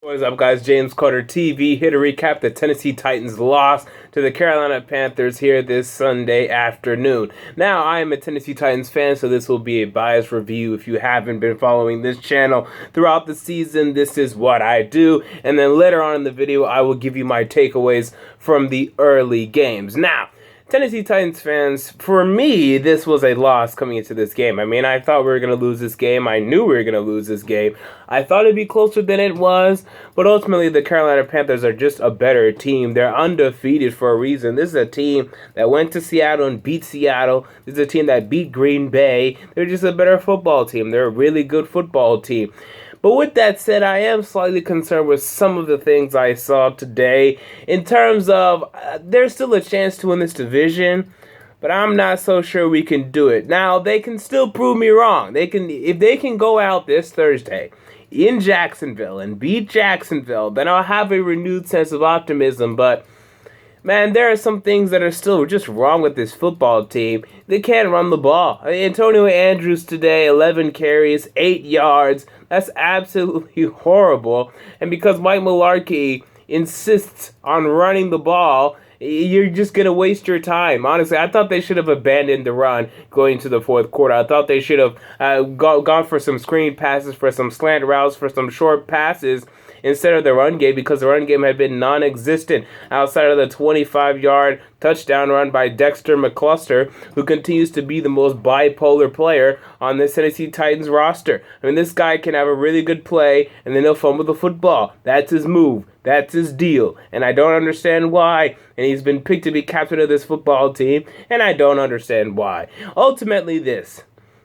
What is up, guys? James Carter TV here to recap the Tennessee Titans' loss to the Carolina Panthers here this Sunday afternoon. Now, I am a Tennessee Titans fan, so this will be a biased review. If you haven't been following this channel throughout the season, this is what I do. And then later on in the video, I will give you my takeaways from the early games. Now, Tennessee Titans fans, for me, this was a loss coming into this game. I mean, I thought we were going to lose this game. I knew we were going to lose this game. I thought it'd be closer than it was, but ultimately the Carolina Panthers are just a better team. They're undefeated for a reason. This is a team that went to Seattle and beat Seattle. This is a team that beat Green Bay. They're just a better football team. They're a really good football team. But with that said, I am slightly concerned with some of the things I saw today in terms of there's still a chance to win this division, but I'm not so sure we can do it. Now, they can still prove me wrong. If they can go out this Thursday in Jacksonville and beat Jacksonville, then I'll have a renewed sense of optimism, but man, there are some things that are still just wrong with this football team. They can't run the ball. Antonio Andrews today, 11 carries, 8 yards. That's absolutely horrible. And because Mike Mularkey insists on running the ball, you're just going to waste your time. Honestly, I thought they should have abandoned the run going to the fourth quarter. I thought they should have gone for some screen passes, for some slant routes, for some short passes instead of the run game, because the run game had been non-existent outside of the 25-yard touchdown run by Dexter McCluster, who continues to be the most bipolar player on this Tennessee Titans roster. I mean, this guy can have a really good play, and then he'll fumble the football. That's his move. That's his deal. And I don't understand why. And he's been picked to be captain of this football team, and I don't understand why. Ultimately, this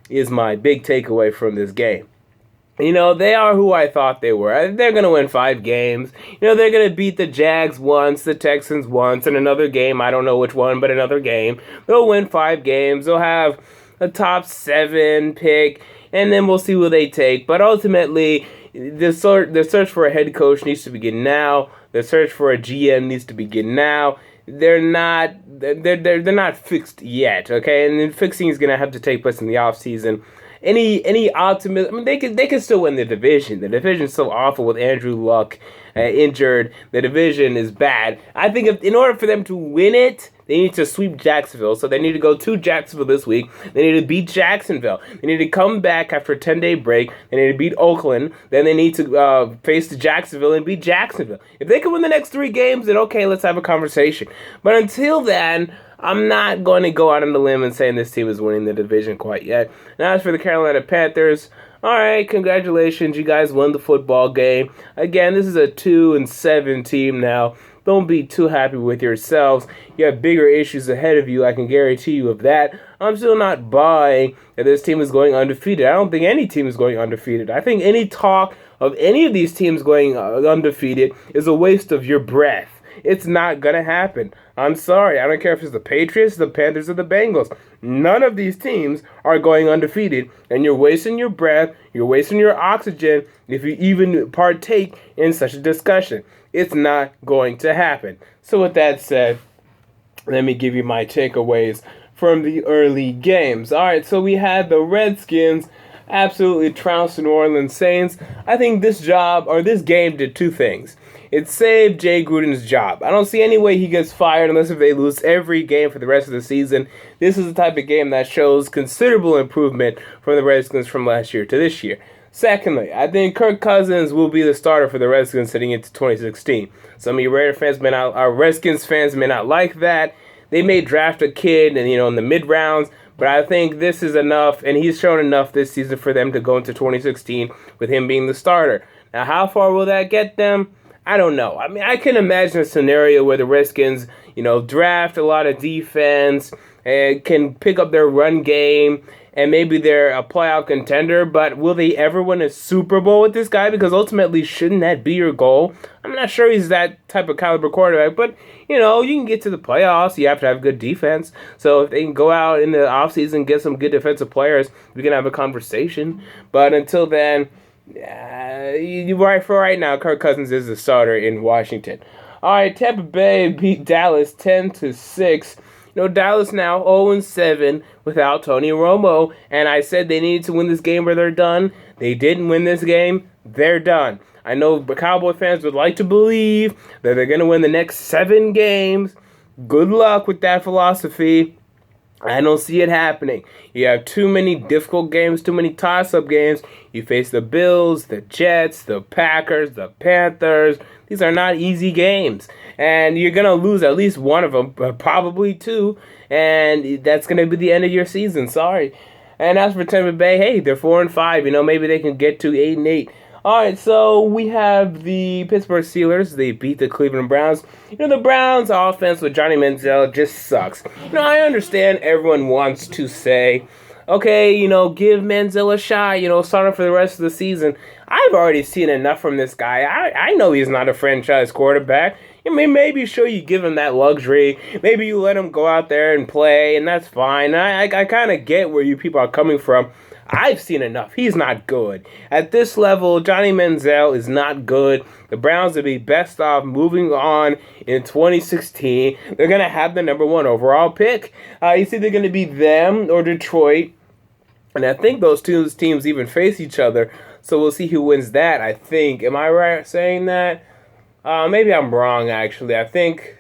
is my big takeaway from this game. You know, they are who I thought they were. They're going to win 5 games. You know, they're going to beat the Jags once, the Texans once, and another game. I don't know which one, but another game. They'll win 5 games. They'll have a top 7 pick, and then we'll see who they take. But ultimately, the search for a head coach needs to begin now. The search for a GM needs to begin now. They're not fixed yet, okay? And then fixing is going to have to take place in the offseason. Any optimism? I mean, they can still win the division. The division's so awful with Andrew Luck injured. The division is bad. I think in order for them to win it, they need to sweep Jacksonville. So they need to go to Jacksonville this week. They need to beat Jacksonville. They need to come back after a 10-day break. They need to beat Oakland. Then they need to face Jacksonville and beat Jacksonville. If they can win the next 3 games, then okay, let's have a conversation. But until then, I'm not going to go out on the limb and saying this team is winning the division quite yet. Now, as for the Carolina Panthers, all right, congratulations. You guys won the football game. Again, this is a 2-7 team now. Don't be too happy with yourselves. You have bigger issues ahead of you, I can guarantee you of that. I'm still not buying that this team is going undefeated. I don't think any team is going undefeated. I think any talk of any of these teams going undefeated is a waste of your breath. It's not going to happen. I'm sorry. I don't care if it's the Patriots, the Panthers, or the Bengals. None of these teams are going undefeated, and you're wasting your breath, you're wasting your oxygen if you even partake in such a discussion. It's not going to happen. So with that said, let me give you my takeaways from the early games. All right, so we had the Redskins absolutely trounced the New Orleans Saints. I think this game did 2 things. It saved Jay Gruden's job. I don't see any way he gets fired unless if they lose every game for the rest of the season. This is the type of game that shows considerable improvement from the Redskins from last year to this year. Secondly, I think Kirk Cousins will be the starter for the Redskins heading into 2016. Some of you Redskins fans may not like that. They may draft a kid in the mid rounds, but I think this is enough, and he's shown enough this season for them to go into 2016 with him being the starter. Now, how far will that get them? I don't know. I mean, I can imagine a scenario where the Redskins, draft a lot of defense and can pick up their run game, and maybe they're a playoff contender, but will they ever win a Super Bowl with this guy? Because ultimately, shouldn't that be your goal? I'm not sure he's that type of caliber quarterback, but, you can get to the playoffs. You have to have good defense. So if they can go out in the offseason and get some good defensive players, we can have a conversation. But until then, for right now, Kirk Cousins is the starter in Washington. All right, Tampa Bay beat Dallas 10-6. Dallas now 0-7 without Tony Romo, and I said they needed to win this game or they're done. They didn't win this game. They're done. I know Cowboy fans would like to believe that they're going to win the next 7 games. Good luck with that philosophy. I don't see it happening. You have too many difficult games, too many toss-up games. You face the Bills, the Jets, the Packers, the Panthers. These are not easy games. And you're going to lose at least one of them, probably 2. And that's going to be the end of your season. Sorry. And as for Tampa Bay, hey, they're 4-5. Maybe they can get to 8-8. All right, so we have the Pittsburgh Steelers. They beat the Cleveland Browns. The Browns' offense with Johnny Manziel just sucks. I understand everyone wants to say, okay, give Manziel a shot, start him for the rest of the season. I've already seen enough from this guy. I know he's not a franchise quarterback. Maybe sure you give him that luxury. Maybe you let him go out there and play, and that's fine. I kind of get where you people are coming from. I've seen enough. He's not good. At this level, Johnny Manziel is not good. The Browns will be best off moving on in 2016. They're going to have the number 1 overall pick. It's either going to be them or Detroit. And I think those two teams even face each other. So we'll see who wins that, I think. Am I right saying that? Maybe I'm wrong, actually. I think...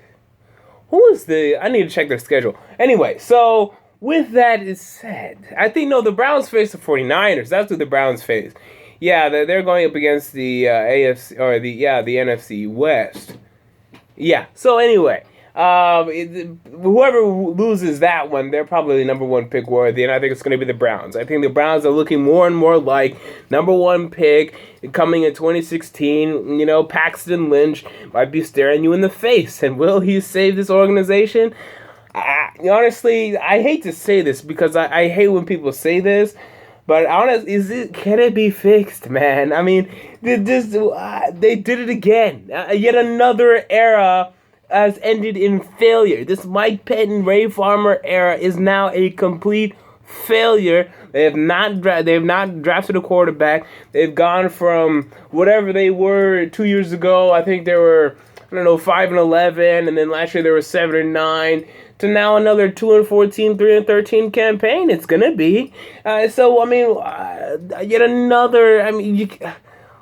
I need to check their schedule. Anyway, so... with that is said, I think, the Browns face the 49ers. That's who the Browns face. Yeah, they're going up against the AFC, or the NFC West. Yeah, so anyway, whoever loses that one, they're probably the number 1 pick worthy, and I think it's going to be the Browns. I think the Browns are looking more and more like number 1 pick coming in 2016. Paxton Lynch might be staring you in the face, and will he save this organization? Honestly, I hate to say this because I hate when people say this, but can it be fixed, man? I mean, they did it again. Yet another era has ended in failure. This Mike Pettin, Ray Farmer era is now a complete failure. They have not drafted a quarterback. They've gone from whatever they were 2 years ago. I think they were 5-11, and then last year they were 7-9. To now another 2-14, 3-13 campaign. It's gonna be. Yet another.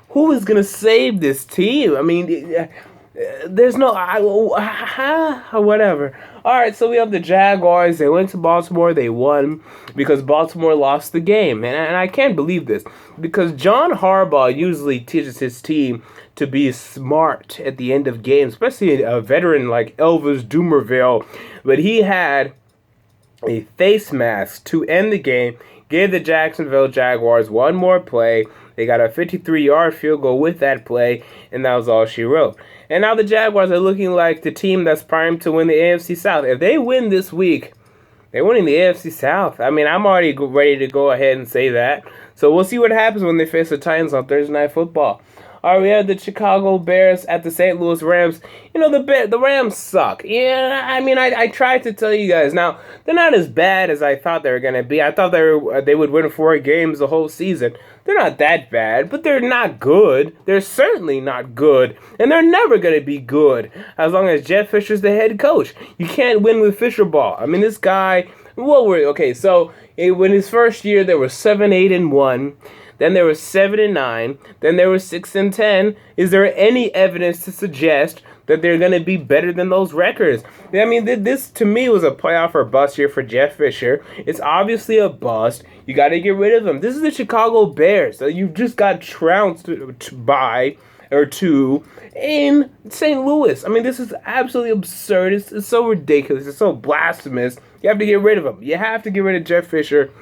Who is gonna save this team? There's no. Whatever. All right, so we have the Jaguars. They went to Baltimore. They won because Baltimore lost the game, and I can't believe this because John Harbaugh usually teaches his team to be smart at the end of games, especially a veteran like Elvis Dumerville. But he had a face mask to end the game, gave the Jacksonville Jaguars one more play. They got a 53-yard field goal with that play, and that was all she wrote. And now the Jaguars are looking like the team that's primed to win the AFC South. If they win this week, they're winning the AFC South. I'm already ready to go ahead and say that. So we'll see what happens when they face the Titans on Thursday Night Football. All right, we have the Chicago Bears at the St. Louis Rams. The Rams suck. Yeah, I tried to tell you guys. Now, they're not as bad as I thought they were going to be. I thought they would win 4 games the whole season. They're not that bad, but they're not good. They're certainly not good, and they're never going to be good as long as Jeff Fisher's the head coach. You can't win with Fisher ball. This guy, so in his first year, there were 7-8-1. Then there was 7-9. Then there was 6-10. Is there any evidence to suggest that they're going to be better than those records? This to me was a playoff or bust year for Jeff Fisher. It's obviously a bust. You got to get rid of him. This is the Chicago Bears. So you just got trounced by or two in St. Louis. This is absolutely absurd. It's so ridiculous. It's so blasphemous. You have to get rid of him. You have to get rid of Jeff Fisher.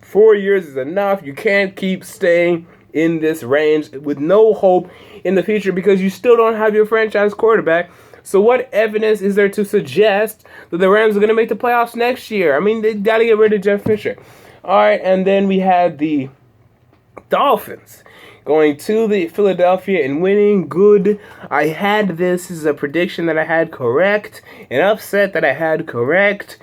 4 years is enough. You can't keep staying in this range with no hope in the future because you still don't have your franchise quarterback. So what evidence is there to suggest that the Rams are going to make the playoffs next year? They got to get rid of Jeff Fisher. All right, and then we had the Dolphins going to the Philadelphia and winning. Good. I had this as a prediction that I had correct, an upset that I had correct.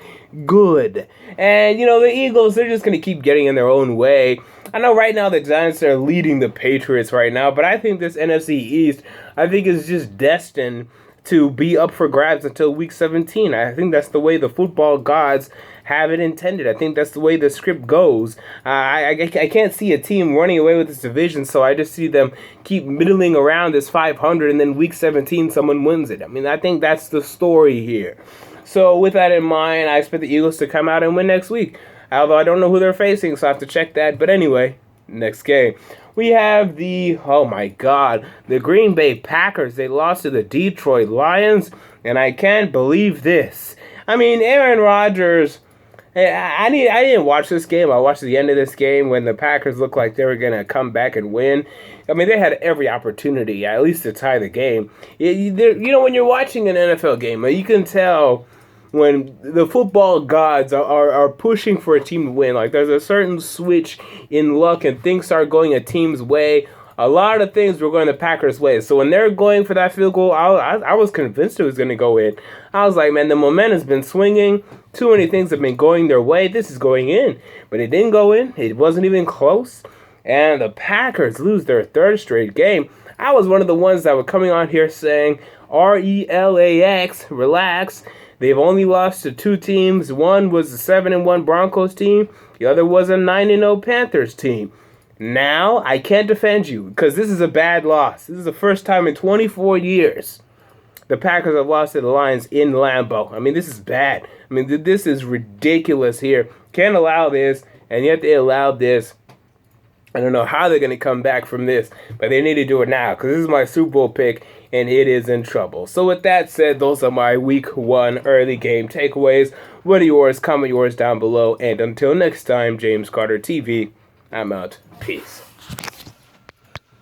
Good. And, the Eagles, they're just going to keep getting in their own way. I know right now the Giants are leading the Patriots right now, but I think this NFC East, is just destined to be up for grabs until Week 17. I think that's the way the football gods have it intended. I think that's the way the script goes. I can't see a team running away with this division, so I just see them keep middling around this 500, and then week 17 someone wins it. I mean, I think that's the story here. So with that in mind, I expect the Eagles to come out and win next week. Although I don't know who they're facing, so I have to check that. But anyway, next game. We have the Green Bay Packers. They lost to the Detroit Lions, and I can't believe this. I mean, Aaron Rodgers, I didn't watch this game. I watched the end of this game when the Packers looked like they were going to come back and win. I mean, they had every opportunity, at least to tie the game. When you're watching an NFL game, you can tell when the football gods are pushing for a team to win. Like, there's a certain switch in luck and things start going a team's way. A lot of things were going the Packers' way. So when they're going for that field goal, I was convinced it was going to go in. I was like, man, the momentum's been swinging. Too many things have been going their way. This is going in. But it didn't go in. It wasn't even close. And the Packers lose their third straight game. I was one of the ones that were coming on here saying, RELAX, relax. They've only lost to two teams. One was the 7-1 Broncos team. The other was a 9-0 Panthers team. Now, I can't defend you because this is a bad loss. This is the first time in 24 years the Packers have lost to the Lions in Lambeau. I mean, this is bad. I mean, this is ridiculous here. Can't allow this, and yet they allowed this. I don't know how they're going to come back from this, but they need to do it now because this is my Super Bowl pick, and it is in trouble. So with that said, those are my Week 1 early game takeaways. What are yours? Comment yours down below. And until next time, James Carter TV, I'm out. Peace.